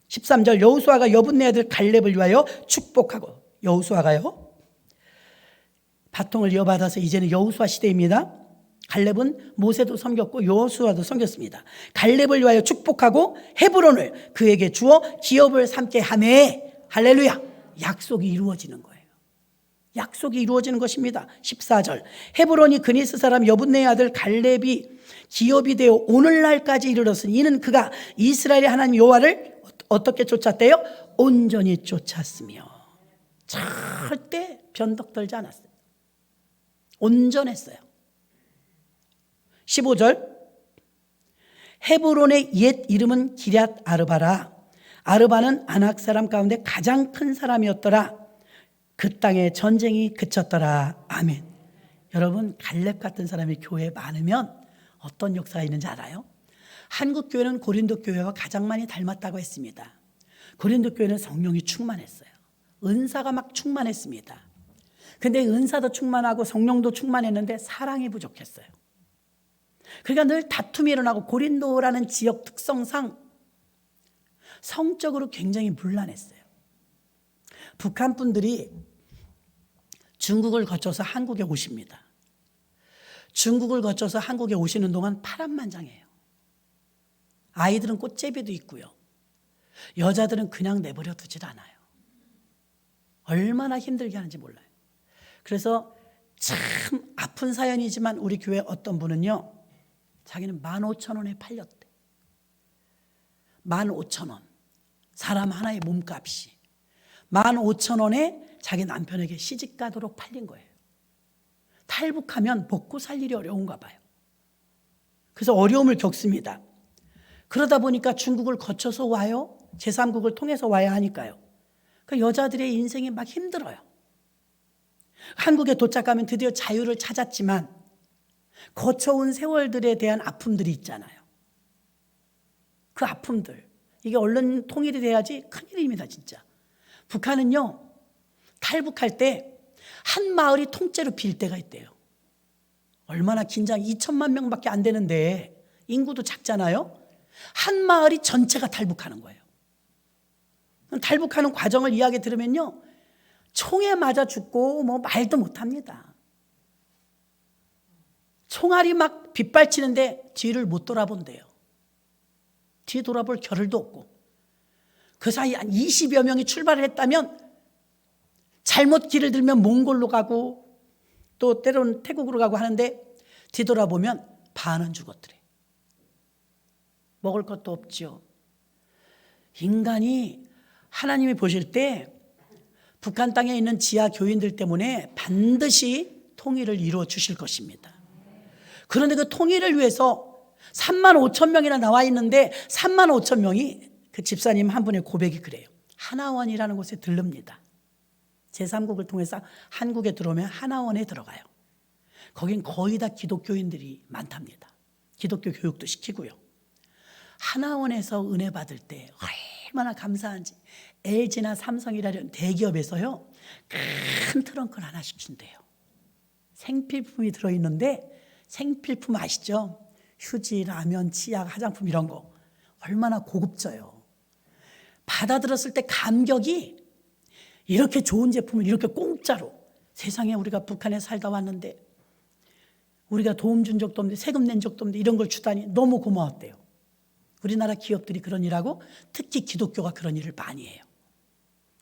13절 여호수아가 여분네 아들 갈렙을 위하여 축복하고 여호수아가요 바통을 이어받아서 이제는 여호수아 시대입니다. 갈렙은 모세도 섬겼고 여호수아도 섬겼습니다. 갈렙을 위하여 축복하고 헤브론을 그에게 주어 기업을 삼게 하매 할렐루야. 약속이 이루어지는 거예요. 약속이 이루어지는 것입니다. 14절 헤브론이 그니스 사람 여분네의 아들 갈렙이 기업이 되어 오늘날까지 이르렀으니 이는 그가 이스라엘의 하나님 여호와를 어떻게 쫓았대요? 온전히 쫓았으며 절대 변덕떨지 않았어요. 온전했어요. 15절 헤브론의 옛 이름은 기럇 아르바라. 아르바는 아낙 사람 가운데 가장 큰 사람이었더라. 그 땅에 전쟁이 그쳤더라. 아멘. 여러분 갈렙 같은 사람이 교회에 많으면 어떤 역사가 있는지 알아요? 한국 교회는 고린도 교회와 가장 많이 닮았다고 했습니다. 고린도 교회는 성령이 충만했어요. 은사가 막 충만했습니다. 근데 은사도 충만하고 성령도 충만했는데 사랑이 부족했어요. 그러니까 늘 다툼이 일어나고 고린도라는 지역 특성상 성적으로 굉장히 문란했어요. 북한 분들이 중국을 거쳐서 한국에 오십니다. 중국을 거쳐서 한국에 오시는 동안 파란만장해요. 아이들은 꽃제비도 있고요. 여자들은 그냥 내버려 두질 않아요. 얼마나 힘들게 하는지 몰라요. 그래서 참 아픈 사연이지만 우리 교회 어떤 분은요 자기는 15,000원에 팔렸대. 15,000원. 사람 하나의 몸값이 15,000원에 자기 남편에게 시집가도록 팔린 거예요. 탈북하면 먹고 살 일이 어려운가 봐요. 그래서 어려움을 겪습니다. 그러다 보니까 중국을 거쳐서 와요. 제3국을 통해서 와야 하니까요. 그 여자들의 인생이 막 힘들어요. 한국에 도착하면 드디어 자유를 찾았지만 거쳐온 세월들에 대한 아픔들이 있잖아요. 그 아픔들. 이게 얼른 통일이 돼야지 큰일입니다, 진짜. 북한은요, 탈북할 때 한 마을이 통째로 빌 때가 있대요. 얼마나 긴장, 2천만 명밖에 안 되는데 인구도 작잖아요. 한 마을이 전체가 탈북하는 거예요. 탈북하는 과정을 이야기 들으면요, 총에 맞아 죽고 뭐 말도 못합니다. 총알이 막 빗발치는데 뒤를 못 돌아본대요. 뒤 돌아볼 겨를도 없고, 그 사이 한 20여 명이 출발을 했다면 잘못 길을 들면 몽골로 가고 또 때로는 태국으로 가고 하는데 뒤돌아보면 반은 죽었더래. 먹을 것도 없죠. 인간이 하나님이 보실 때 북한 땅에 있는 지하 교인들 때문에 반드시 통일을 이루어 주실 것입니다. 그런데 그 통일을 위해서 3만 5천 명이나 나와 있는데 3만 5천 명이 그 집사님 한 분의 고백이 그래요. 하나원이라는 곳에 들릅니다. 제3국을 통해서 한국에 들어오면 하나원에 들어가요. 거긴 거의 다 기독교인들이 많답니다. 기독교 교육도 시키고요. 하나원에서 은혜 받을 때 얼마나 감사한지. LG나 삼성이라는 대기업에서요, 큰 트렁크를 하나씩 준대요. 생필품이 들어있는데, 생필품 아시죠? 휴지, 라면, 치약, 화장품 이런 거 얼마나 고급져요. 받아들었을 때 감격이, 이렇게 좋은 제품을 이렇게 공짜로, 세상에 우리가 북한에 살다 왔는데 우리가 도움 준 적도 없는데 세금 낸 적도 없는데 이런 걸 주다니 너무 고마웠대요. 우리나라 기업들이 그런 일하고 특히 기독교가 그런 일을 많이 해요.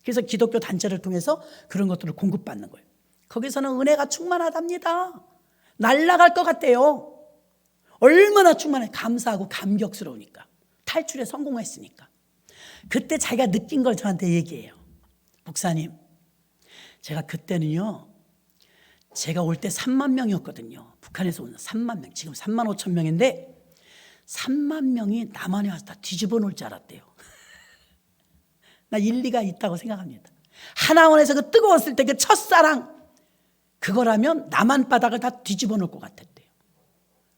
그래서 기독교 단체를 통해서 그런 것들을 공급받는 거예요. 거기서는 은혜가 충만하답니다. 날아갈 것 같대요. 얼마나 충만해. 감사하고 감격스러우니까. 탈출에 성공했으니까. 그때 자기가 느낀 걸 저한테 얘기해요. 목사님, 제가 그때는요, 제가 올 때 3만 명이었거든요. 북한에서 온 3만 명. 지금 3만 5천 명인데 3만 명이 남한에 와서 다 뒤집어 놓을 줄 알았대요. 나 일리가 있다고 생각합니다. 하나원에서 그 뜨거웠을 때 그 첫사랑, 그거라면 남한 바닥을 다 뒤집어 놓을 것 같았대요.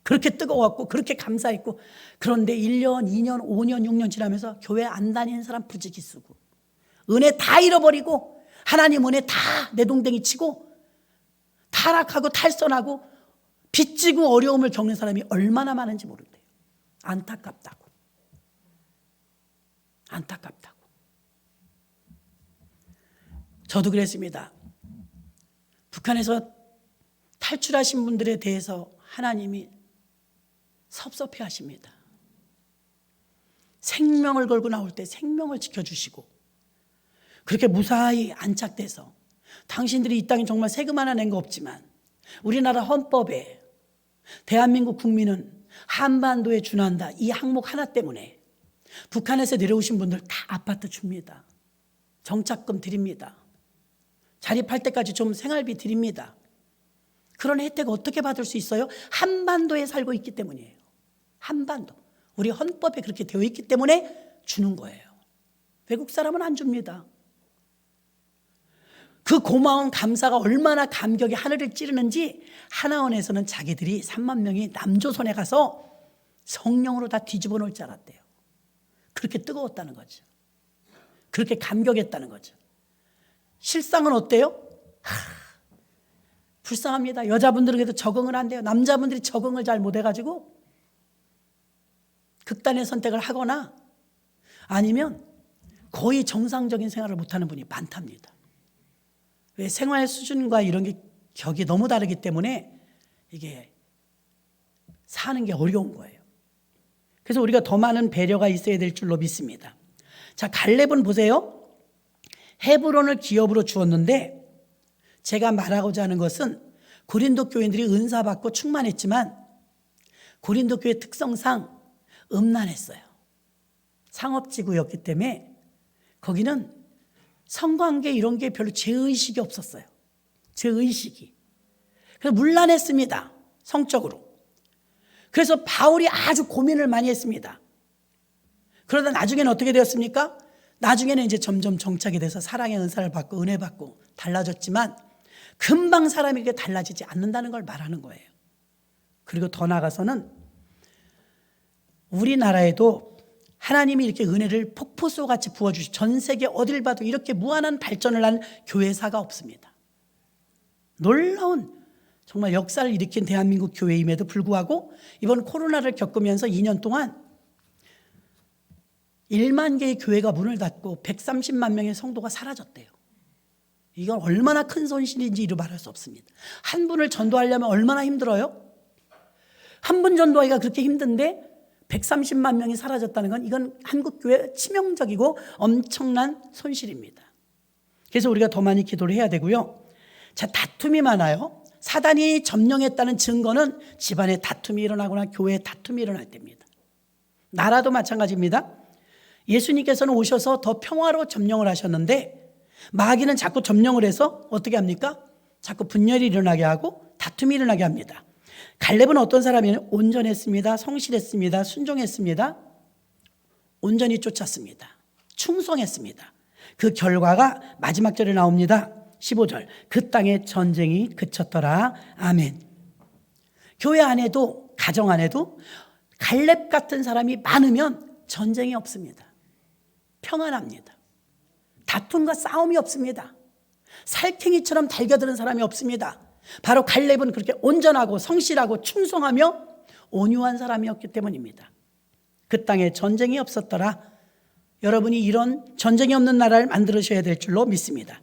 그렇게 뜨거웠고 그렇게 감사했고. 그런데 1년, 2년, 5년, 6년 지나면서 교회 안 다니는 사람 부지기 쓰고 은혜 다 잃어버리고 하나님 은혜 다 내동댕이 치고 타락하고 탈선하고 빚지고 어려움을 겪는 사람이 얼마나 많은지 모른대요. 안타깝다고. 안타깝다고. 저도 그랬습니다. 북한에서 탈출하신 분들에 대해서 하나님이 섭섭해 하십니다. 생명을 걸고 나올 때 생명을 지켜주시고 그렇게 무사히 안착돼서 당신들이 이 땅에 정말 세금 하나 낸 거 없지만 우리나라 헌법에 대한민국 국민은 한반도에 준한다, 이 항목 하나 때문에 북한에서 내려오신 분들 다 아파트 줍니다. 정착금 드립니다. 자립할 때까지 좀 생활비 드립니다. 그런 혜택 어떻게 받을 수 있어요? 한반도에 살고 있기 때문이에요. 한반도. 우리 헌법에 그렇게 되어 있기 때문에 주는 거예요. 외국 사람은 안 줍니다. 그 고마운 감사가 얼마나 감격이 하늘을 찌르는지 하나원에서는 자기들이 3만 명이 남조선에 가서 성령으로 다 뒤집어 놓을 줄 알았대요. 그렇게 뜨거웠다는 거죠. 그렇게 감격했다는 거죠. 실상은 어때요? 불쌍합니다. 여자분들은 그래도 적응을 안 돼요. 남자분들이 적응을 잘 못해가지고 극단의 선택을 하거나 아니면 거의 정상적인 생활을 못하는 분이 많답니다. 왜? 생활 수준과 이런 게 격이 너무 다르기 때문에 이게 사는 게 어려운 거예요. 그래서 우리가 더 많은 배려가 있어야 될 줄로 믿습니다. 자, 갈렙은 보세요. 헤브론을 기업으로 주었는데 제가 말하고자 하는 것은 고린도 교인들이 은사받고 충만했지만 고린도 교회 특성상 음란했어요. 상업지구였기 때문에 거기는 성관계 이런 게 별로 죄의식이 없었어요. 죄의식이. 그래서 문란했습니다. 성적으로. 그래서 바울이 아주 고민을 많이 했습니다. 그러다 나중에는 어떻게 되었습니까? 나중에는 이제 점점 정착이 돼서 사랑의 은사를 받고 은혜 받고 달라졌지만 금방 사람이 이렇게 달라지지 않는다는 걸 말하는 거예요. 그리고 더 나아가서는 우리나라에도 하나님이 이렇게 은혜를 폭포수같이 부어주시, 전 세계 어딜 봐도 이렇게 무한한 발전을 한 교회사가 없습니다. 놀라운 정말 역사를 일으킨 대한민국 교회임에도 불구하고 이번 코로나를 겪으면서 2년 동안 1만 개의 교회가 문을 닫고 130만 명의 성도가 사라졌대요. 이건 얼마나 큰 손실인지 이루 말할 수 없습니다. 한 분을 전도하려면 얼마나 힘들어요? 한 분 전도하기가 그렇게 힘든데 130만 명이 사라졌다는 건 이건 한국교회 치명적이고 엄청난 손실입니다. 그래서 우리가 더 많이 기도를 해야 되고요. 자, 다툼이 많아요. 사단이 점령했다는 증거는 집안에 다툼이 일어나거나 교회에 다툼이 일어날 때입니다. 나라도 마찬가지입니다. 예수님께서는 오셔서 더 평화로 점령을 하셨는데 마귀는 자꾸 점령을 해서 어떻게 합니까? 자꾸 분열이 일어나게 하고 다툼이 일어나게 합니다. 갈렙은 어떤 사람이냐면 온전했습니다. 성실했습니다. 순종했습니다. 온전히 쫓았습니다. 충성했습니다. 그 결과가 마지막 절에 나옵니다. 15절. 그 땅에 전쟁이 그쳤더라. 아멘. 교회 안에도 가정 안에도 갈렙 같은 사람이 많으면 전쟁이 없습니다. 평안합니다. 다툼과 싸움이 없습니다. 살쾡이처럼 달겨드는 사람이 없습니다. 바로 갈렙은 그렇게 온전하고 성실하고 충성하며 온유한 사람이었기 때문입니다. 그 땅에 전쟁이 없었더라. 여러분이 이런 전쟁이 없는 나라를 만들으셔야 될 줄로 믿습니다.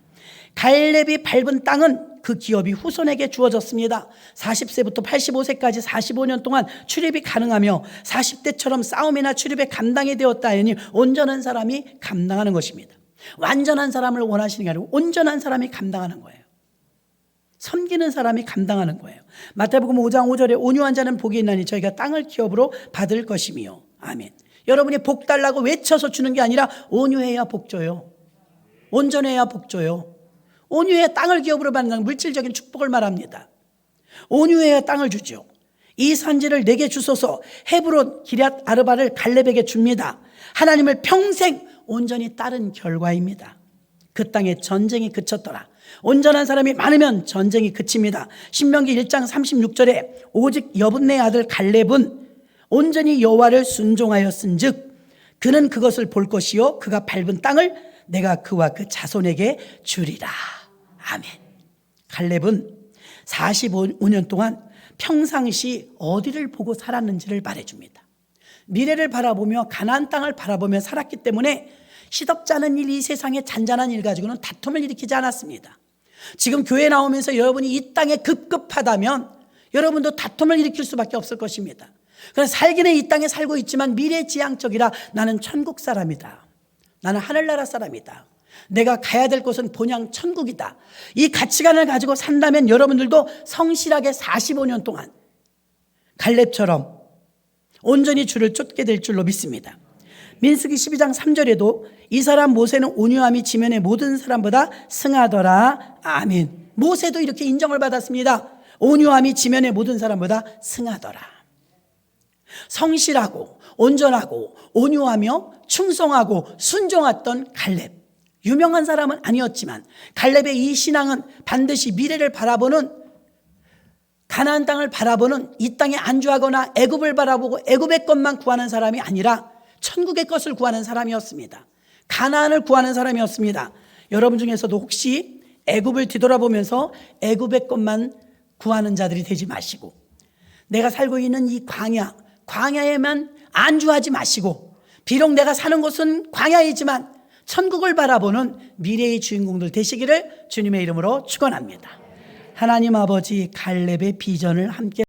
갈렙이 밟은 땅은 그 기업이 후손에게 주어졌습니다. 40세부터 85세까지 45년 동안 출입이 가능하며 40대처럼 싸움이나 출입에 감당이 되었다 하니 온전한 사람이 감당하는 것입니다. 완전한 사람을 원하시는 게 아니고 온전한 사람이 감당하는 거예요. 섬기는 사람이 감당하는 거예요. 마태복음 5장 5절에 온유한 자는 복이 있나니 저희가 땅을 기업으로 받을 것이며 아멘. 여러분이 복 달라고 외쳐서 주는 게 아니라 온유해야 복 줘요. 온전해야 복 줘요. 온유해야 땅을 기업으로 받는 물질적인 축복을 말합니다. 온유해야 땅을 주죠. 이 산지를 내게 주소서. 헤브론 기럇 아르바를 갈렙에게 줍니다. 하나님을 평생 온전히 따른 결과입니다. 그 땅에 전쟁이 그쳤더라. 온전한 사람이 많으면 전쟁이 그칩니다. 신명기 1장 36절에 오직 여분네의 아들 갈렙은 온전히 여호와를 순종하였은즉 그는 그것을 볼 것이요 그가 밟은 땅을 내가 그와 그 자손에게 주리라. 아멘. 갈렙은 45년 동안 평상시 어디를 보고 살았는지를 말해줍니다. 미래를 바라보며 가나안 땅을 바라보며 살았기 때문에 시덥지 않은 일, 이 세상의 잔잔한 일 가지고는 다툼을 일으키지 않았습니다. 지금 교회 나오면서 여러분이 이 땅에 급급하다면 여러분도 다툼을 일으킬 수밖에 없을 것입니다. 그래서 살기는 이 땅에 살고 있지만 미래지향적이라 나는 천국 사람이다. 나는 하늘나라 사람이다. 내가 가야 될 곳은 본향 천국이다. 이 가치관을 가지고 산다면 여러분들도 성실하게 45년 동안 갈렙처럼 온전히 주를 쫓게 될 줄로 믿습니다. 민수기 12장 3절에도 이 사람 모세는 온유함이 지면의 모든 사람보다 승하더라. 아멘. 모세도 이렇게 인정을 받았습니다. 온유함이 지면의 모든 사람보다 승하더라. 성실하고 온전하고 온유하며 충성하고 순종했던 갈렙. 유명한 사람은 아니었지만 갈렙의 이 신앙은 반드시 미래를 바라보는 가나안 땅을 바라보는 이 땅에 안주하거나 애굽을 바라보고 애굽의 것만 구하는 사람이 아니라 천국의 것을 구하는 사람이었습니다. 가나안을 구하는 사람이었습니다. 여러분 중에서도 혹시 애굽을 뒤돌아보면서 애굽의 것만 구하는 자들이 되지 마시고 내가 살고 있는 이 광야에만 안주하지 마시고 비록 내가 사는 곳은 광야이지만 천국을 바라보는 미래의 주인공들 되시기를 주님의 이름으로 축원합니다. 하나님 아버지 갈렙의 비전을 함께